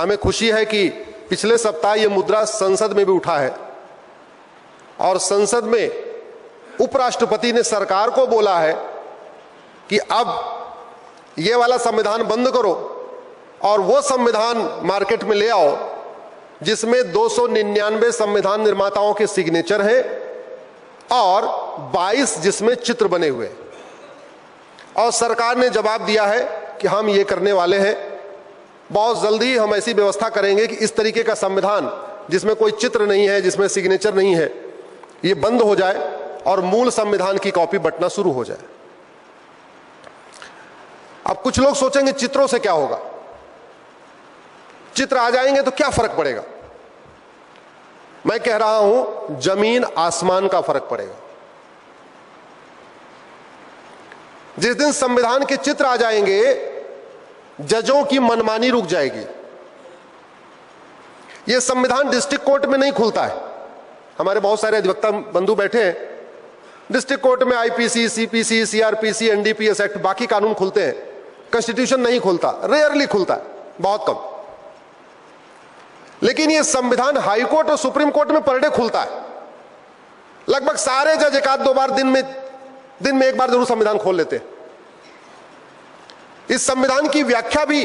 हमें खुशी है कि पिछले सप्ताह ये मुद्दा संसद में भी उठा है और संसद में उपराष्ट्रपति ने सरकार को बोला है कि अब ये वाला संविधान बंद करो और वो संविधान मार्केट में ले आओ जिसमें 299 संविधान निर्माताओं के सिग्नेचर हैं और 22 जिसमें चित्र बने हुए। और सरकार ने जवाब दिया है कि हम ये करने वाले हैं, बहुत जल्दी हम ऐसी व्यवस्था करेंगे कि इस तरीके का संविधान जिसमें कोई चित्र नहीं है, जिसमें सिग्नेचर नहीं है, ये बंद हो जाए और मूल संविधान की कॉपी बंटना शुरू हो जाए। अब कुछ लोग सोचेंगे चित्रों से क्या होगा, चित्र आ जाएंगे तो क्या फर्क पड़ेगा। मैं कह रहा हूं जमीन आसमान का फर्क पड़ेगा। जिस दिन संविधान के चित्र आ जाएंगे जजों की मनमानी रुक जाएगी। यह संविधान डिस्ट्रिक्ट कोर्ट में नहीं खुलता है। हमारे बहुत सारे अधिवक्ता बंधु बैठे हैं, डिस्ट्रिक्ट कोर्ट में IPC, CPC, CrPC, NDPS act, बाकी कानून खुलते हैं, कॉन्स्टिट्यूशन नहीं खुलता, रेयरली खुलता है, बहुत कम। लेकिन यह संविधान हाई कोर्ट और सुप्रीम कोर्ट में पर डे खुलता है। लगभग सारे जज एक आध दो बार दिन में एक बार जरूर संविधान खोल लेते हैं। इस संविधान की व्याख्या भी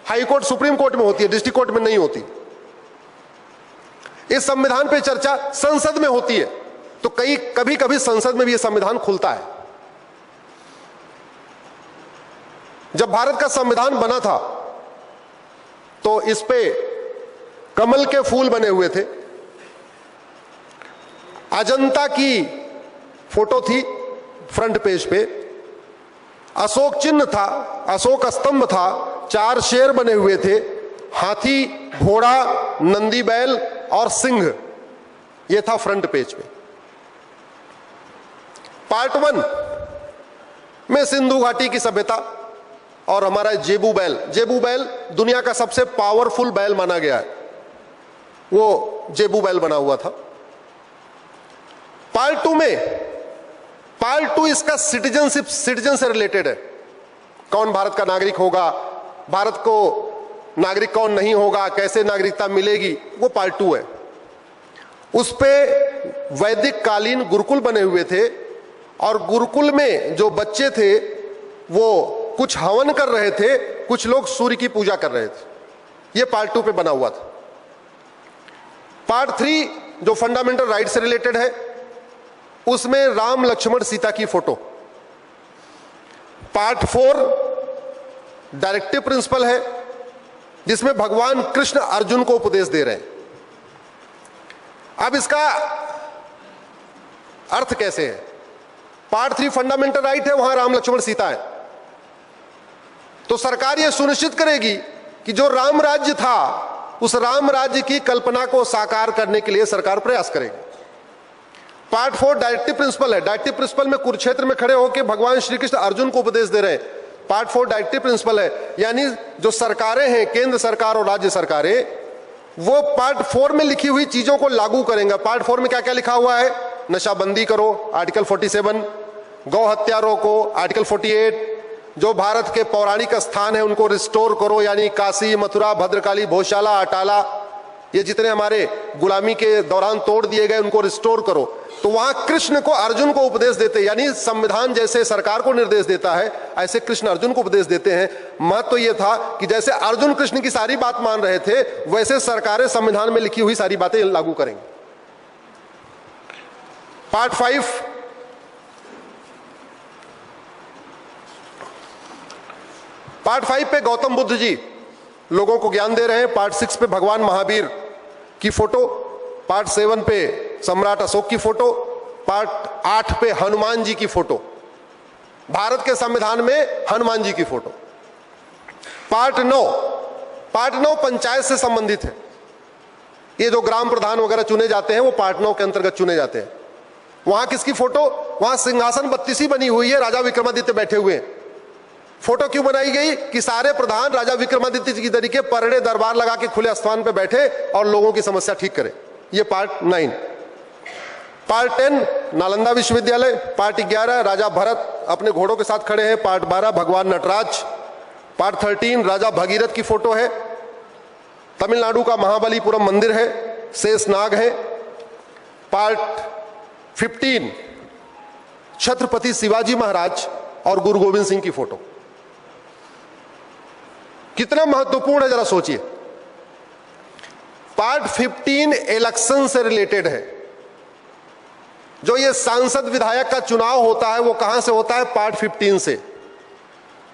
हाई कोर्ट सुप्रीम कोर्ट में होती है, डिस्ट्रिक्ट कोर्ट में नहीं होती। इस संविधान पे चर्चा संसद में होती है, तो कभी कभी संसद में भी यह संविधान खुलता है। जब भारत का संविधान बना था तो इस पे कमल के फूल बने हुए थे, अजंता की फोटो थी फ्रंट पेज पे, अशोक चिन्ह था, अशोक स्तंभ था, 4 शेर बने हुए थे, हाथी, घोड़ा, नंदी बैल और सिंह, यह था फ्रंट पेज पे। पार्ट 1 में सिंधु घाटी की सभ्यता और हमारा जेबू बैल दुनिया का सबसे पावरफुल बैल माना गया है, वो जेबू बैल बना हुआ था। पार्ट 2 इसका सिटीजन से रिलेटेड है। कौन भारत का नागरिक होगा, भारत को नागरिक कौन नहीं होगा, कैसे नागरिकता मिलेगी, वो पार्ट 2 है। उस पे वैदिक कालीन गुरुकुल बने हुए थे और गुरुकुल में जो बच्चे थे वो कुछ हवन कर रहे थे, कुछ लोग सूर्य की पूजा कर रहे थे। ये पार्ट 2 पे बना हुआ था। पार्ट 3 जो फंडामेंटल राइट से रिलेटेड है, उसमें राम, लक्ष्मण, सीता की फोटो। पार्ट 4 डायरेक्टिव प्रिंसिपल है, जिसमें भगवान कृष्ण अर्जुन को उपदेश दे रहे हैं। अब इसका अर्थ कैसे है? पार्ट 3 फंडामेंटल राइट है, वहां राम, लक्ष्मण, सीता है, तो सरकार यह सुनिश्चित करेगी कि जो राम राज्य था उस राम राज्य की कल्पना को साकार करने के लिए सरकार प्रयास करेगी। पार्ट 4 डायरेक्टिव प्रिंसिपल है। डायरेक्टिव प्रिंसिपल में कुरुक्षेत्र में खड़े होकर भगवान श्री कृष्ण अर्जुन को उपदेश दे रहे हैं। पार्ट 4 डायरेक्टिव प्रिंसिपल है, यानी जो सरकारें हैं, केंद्र सरकार और राज्य सरकारें, वो पार्ट 4 में लिखी हुई चीजों को लागू करेंगे। पार्ट 4 में क्या क्या लिखा हुआ है? नशाबंदी करो, आर्टिकल 47, गौ हत्या रोको, आर्टिकल 48, जो भारत के पौराणिक स्थान है उनको रिस्टोर करो, यानी काशी, मथुरा, भद्रकाली, भोजशाला, अटाला, ये जितने हमारे गुलामी के दौरान तोड़ दिए गए उनको रिस्टोर करो। तो वहां कृष्ण को अर्जुन को उपदेश देते, यानी संविधान जैसे सरकार को निर्देश देता है, ऐसे कृष्ण अर्जुन को उपदेश देते हैं। महत्व तो यह था कि जैसे अर्जुन कृष्ण की सारी बात मान रहे थे, वैसे सरकारें संविधान में लिखी हुई सारी बातें लागू करेंगी। पार्ट 5 पे गौतम बुद्ध जी लोगों को ज्ञान दे रहे हैं। पार्ट 6 पे भगवान महावीर की फोटो, पार्ट 7 पे सम्राट अशोक की फोटो, पार्ट 8 पे हनुमान जी की फोटो, भारत के संविधान में हनुमान जी की फोटो। पार्ट 9 पंचायत से संबंधित है। ये जो ग्राम प्रधान वगैरह चुने जाते हैं वो पार्ट 9 के अंतर्गत चुने जाते हैं। वहां किसकी फोटो? वहां सिंहासन 32 बनी हुई है, राजा विक्रमादित्य बैठे हुए हैं। फोटो क्यों बनाई गई? कि सारे प्रधान राजा विक्रमादित्य जी की तरीके परड़े दरबार लगा के खुले स्थान पे बैठे और लोगों की समस्या ठीक करें। ये पार्ट 9। पार्ट 10 नालंदा विश्वविद्यालय। पार्ट 11 राजा भरत अपने घोड़ों के साथ खड़े हैं। पार्ट 12 भगवान नटराज। पार्ट 13 राजा भगीरथ की फोटो है। तमिलनाडु का महाबलीपुरम मंदिर है, शेषनाग है। पार्ट 15 छत्रपति शिवाजी महाराज और गुरु गोविंद सिंह की फोटो। कितना महत्वपूर्ण है जरा सोचिए। पार्ट 15 इलेक्शन से रिलेटेड है। जो ये सांसद विधायक का चुनाव होता है वो कहां से होता है? पार्ट 15 से।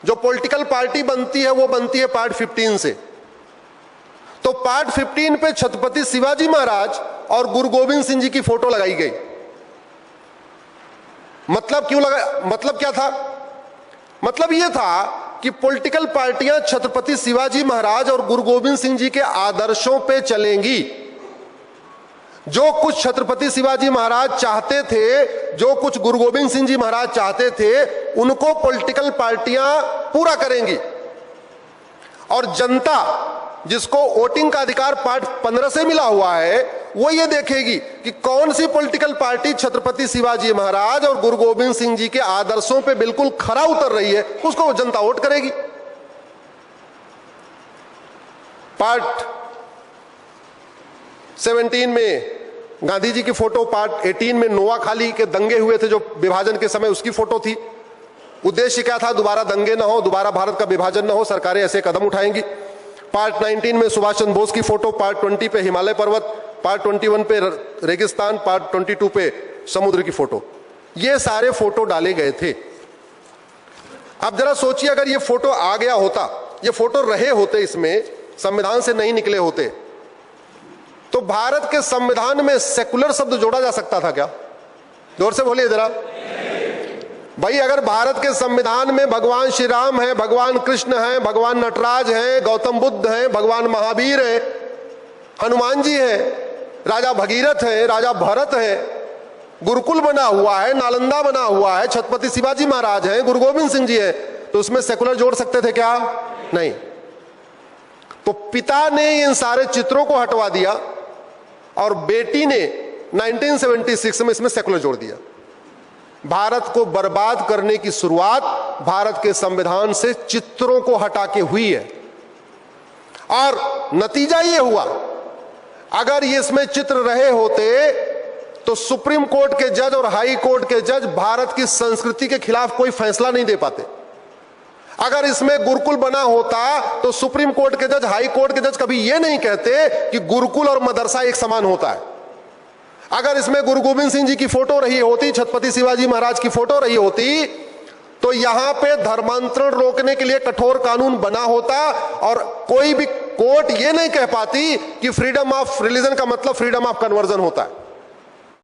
जो पॉलिटिकल पार्टी बनती है वो बनती है पार्ट 15 से। तो पार्ट 15 पे छत्रपति शिवाजी महाराज और गुरु गोविंद सिंह जी की फोटो लगाई गई। मतलब क्यों लगा? मतलब क्या था? मतलब यह था कि पॉलिटिकल पार्टियां छत्रपति शिवाजी महाराज और गुरु गोविंद सिंह जी के आदर्शों पे चलेंगी। जो कुछ छत्रपति शिवाजी महाराज चाहते थे, जो कुछ गुरु गोविंद सिंह जी महाराज चाहते थे, उनको पॉलिटिकल पार्टियां पूरा करेंगी। और जनता जिसको वोटिंग का अधिकार पार्ट 15 से मिला हुआ है, वो ये देखेगी कि कौन सी पॉलिटिकल पार्टी छत्रपति शिवाजी महाराज और गुरु गोविंद सिंह जी के आदर्शों पे बिल्कुल खरा उतर रही है, उसको जनता वोट करेगी। पार्ट 17 में गांधी जी की फोटो, पार्ट 18 में नोआखाली के दंगे हुए थे जो विभाजन के समय, उसकी फोटो थी। उद्देश्य क्या था? दोबारा दंगे ना हो, दोबारा भारत का विभाजन ना हो, सरकारें ऐसे कदम उठाएंगी। पार्ट 19 में सुभाष चंद्र बोस की फोटो, पार्ट 20 पे हिमालय पर्वत, पार्ट 21 पे रेगिस्तान, पार्ट 22 पे समुद्र की फोटो। ये सारे फोटो डाले गए थे। अब जरा सोचिए, अगर ये फोटो आ गया होता, ये फोटो रहे होते इसमें, संविधान से नहीं निकले होते, तो भारत के संविधान में सेकुलर शब्द जोड़ा जा सकता था क्या? जोर से बोलिए जरा भाई। अगर भारत के संविधान में भगवान श्री राम है, भगवान कृष्ण है, भगवान नटराज है, गौतम बुद्ध है, भगवान महावीर है, हनुमान जी है, राजा भगीरथ है, राजा भरत है, गुरुकुल बना हुआ है, नालंदा बना हुआ है, छत्रपति शिवाजी महाराज है, गुरु गोविंद सिंह जी है, तो उसमें सेकुलर जोड़ सकते थे क्या? नहीं। तो पिता ने इन सारे चित्रों को हटवा दिया और बेटी ने 1976 में इसमें सेकुलर जोड़ दिया। भारत को बर्बाद करने की शुरुआत भारत के संविधान से चित्रों को हटा के हुई है। और नतीजा यह हुआ, अगर ये इसमें चित्र रहे होते तो सुप्रीम कोर्ट के जज और हाई कोर्ट के जज भारत की संस्कृति के खिलाफ कोई फैसला नहीं दे पाते। अगर इसमें गुरुकुल बना होता तो सुप्रीम कोर्ट के जज, हाई कोर्ट के जज कभी यह नहीं कहते कि गुरुकुल और मदरसा एक समान होता है। अगर इसमें गुरु गोविंद सिंह जी की फोटो रही होती, छत्रपति शिवाजी महाराज की फोटो रही होती, तो यहां पे धर्मांतरण रोकने के लिए कठोर कानून बना होता और कोई भी कोर्ट ये नहीं कह पाती कि फ्रीडम ऑफ रिलीजन का मतलब फ्रीडम ऑफ कन्वर्जन होता है।